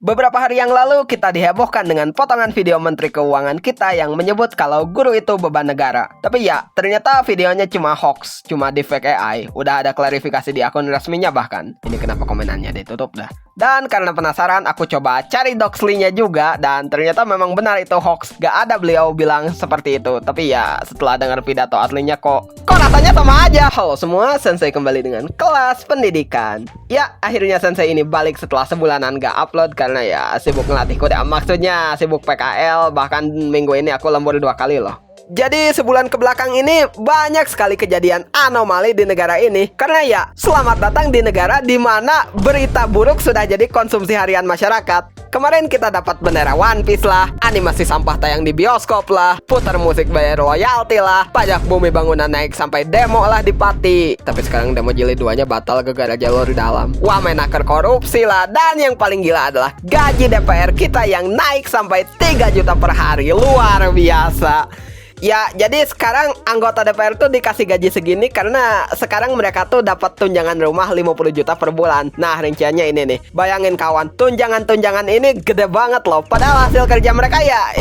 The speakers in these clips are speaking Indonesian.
Beberapa hari yang lalu kita dihebohkan dengan potongan video Menteri Keuangan kita yang menyebut kalau guru itu beban negara. Tapi ya, ternyata videonya cuma hoax, cuma di fake AI. Udah ada klarifikasi di akun resminya bahkan. Ini kenapa komenannya ditutup dah. Dan karena penasaran, aku coba cari doxly-nya juga. Dan ternyata memang benar itu hoax. Gak ada beliau bilang seperti itu. Tapi ya, setelah dengar pidato aslinya kok rasanya sama aja. Halo semua, Sensei kembali dengan kelas pendidikan. Ya, akhirnya Sensei ini balik setelah sebulanan gak upload karena ya sibuk ngelatih kuda. Maksudnya sibuk PKL. Bahkan minggu ini aku lembur 2 kali loh. Jadi sebulan kebelakang ini banyak sekali kejadian anomali di negara ini. Karena ya, selamat datang di negara di mana berita buruk sudah jadi konsumsi harian masyarakat. Kemarin kita dapat bendera One Piece lah, animasi sampah tayang di bioskop lah, putar musik bayar royalti lah, pajak bumi bangunan naik sampai demo lah di Pati. Tapi sekarang demo jilid 2-nya batal gara-gara jalur di dalam. Wamenaker korupsi lah, dan yang paling gila adalah gaji DPR kita yang naik sampai 3 juta per hari. Luar biasa. Ya, jadi sekarang anggota DPR tuh dikasih gaji segini karena sekarang mereka tuh dapat tunjangan rumah 50 juta per bulan. Nah, rinciannya ini nih. Bayangin kawan, tunjangan-tunjangan ini gede banget loh. Padahal hasil kerja mereka ya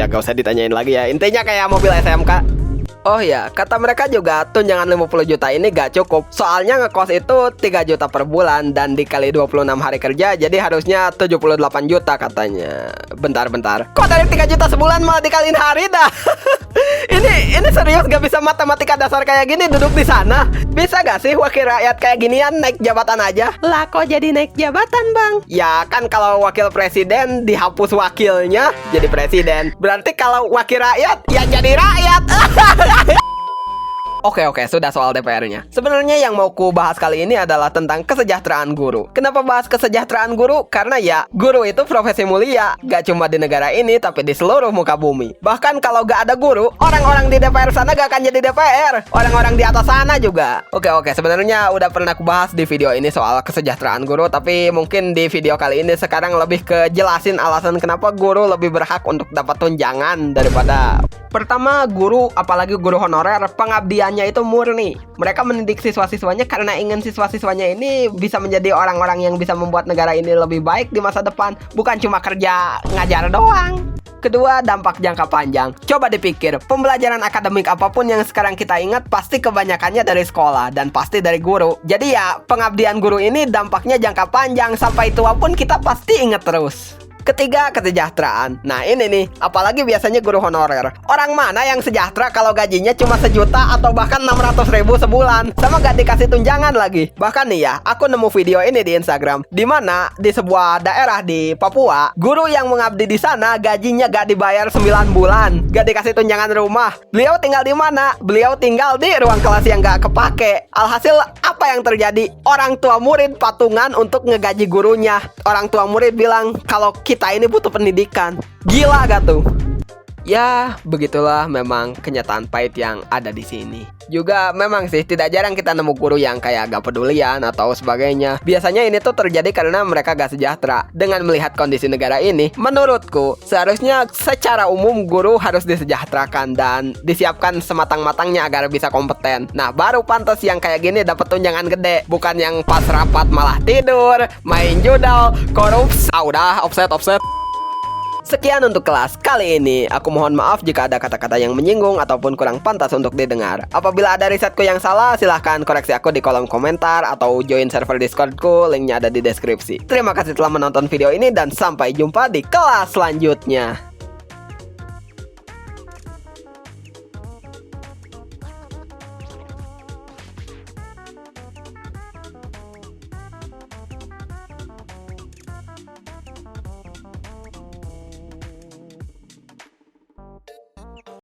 gak usah ditanyain lagi ya. Intinya kayak mobil SMK. Oh ya, kata mereka juga tunjangan 50 juta ini gak cukup. Soalnya ngekos itu 3 juta per bulan dan dikali 26 hari kerja, jadi harusnya 78 juta katanya. Bentar. Kok dari 3 juta sebulan malah dikaliin hari dah? Ini serius gak bisa matematika dasar kayak gini duduk di sana? Bisa gak sih wakil rakyat kayak ginian naik jabatan aja? Lah kok jadi naik jabatan bang? Ya kan kalau wakil presiden dihapus wakilnya jadi presiden. Berarti kalau wakil rakyat ya jadi rakyat. Oke, sudah soal DPR-nya. Sebenarnya yang mau ku bahas kali ini adalah tentang kesejahteraan guru. Kenapa bahas kesejahteraan guru? Karena ya, guru itu profesi mulia. Gak cuma di negara ini, tapi di seluruh muka bumi. Bahkan kalau gak ada guru, orang-orang di DPR sana gak akan jadi DPR. Orang-orang di atas sana juga. Oke, sebenarnya udah pernah ku bahas di video ini soal kesejahteraan guru. Tapi mungkin di video kali ini sekarang lebih ke jelasin alasan kenapa guru lebih berhak untuk dapat tunjangan daripada... Pertama, guru, apalagi guru honorer, pengabdiannya itu murni. Mereka mendidik siswa-siswanya karena ingin siswa-siswanya ini bisa menjadi orang-orang yang bisa membuat negara ini lebih baik di masa depan. Bukan cuma kerja ngajar doang. Kedua, dampak jangka panjang. Coba dipikir, pembelajaran akademik apapun yang sekarang kita ingat pasti kebanyakannya dari sekolah dan pasti dari guru. Jadi ya, pengabdian guru ini dampaknya jangka panjang. Sampai tua pun kita pasti ingat terus. Ketiga, kesejahteraan. Nah ini nih, apalagi biasanya guru honorer. Orang mana yang sejahtera kalau gajinya cuma 1 juta atau bahkan 600.000 sebulan, sama gak dikasih tunjangan lagi. Bahkan nih ya, aku nemu video ini di Instagram, di mana di sebuah daerah di Papua, guru yang mengabdi di sana gajinya gak dibayar 9 bulan, gak dikasih tunjangan rumah. Beliau tinggal di mana? Beliau tinggal di ruang kelas yang gak kepake. Alhasil apa yang terjadi? Orang tua murid patungan untuk ngegaji gurunya. Orang tua murid bilang kalau kita ini butuh pendidikan. Gila gak tuh? Ya, begitulah memang kenyataan pahit yang ada di sini. Juga memang sih tidak jarang kita nemu guru yang kayak gak pedulian atau sebagainya. Biasanya ini tuh terjadi karena mereka gak sejahtera. Dengan melihat kondisi negara ini, menurutku seharusnya secara umum guru harus disejahterakan dan disiapkan sematang-matangnya agar bisa kompeten. Nah, baru pantas yang kayak gini dapat tunjangan gede, bukan yang pas rapat malah tidur, main judal, korupsi. Udah offset. Sekian untuk kelas kali ini. Aku mohon maaf jika ada kata-kata yang menyinggung ataupun kurang pantas untuk didengar. Apabila ada risetku yang salah, silahkan koreksi aku di kolom komentar atau join server Discordku, linknya ada di deskripsi. Terima kasih telah menonton video ini dan sampai jumpa di kelas selanjutnya.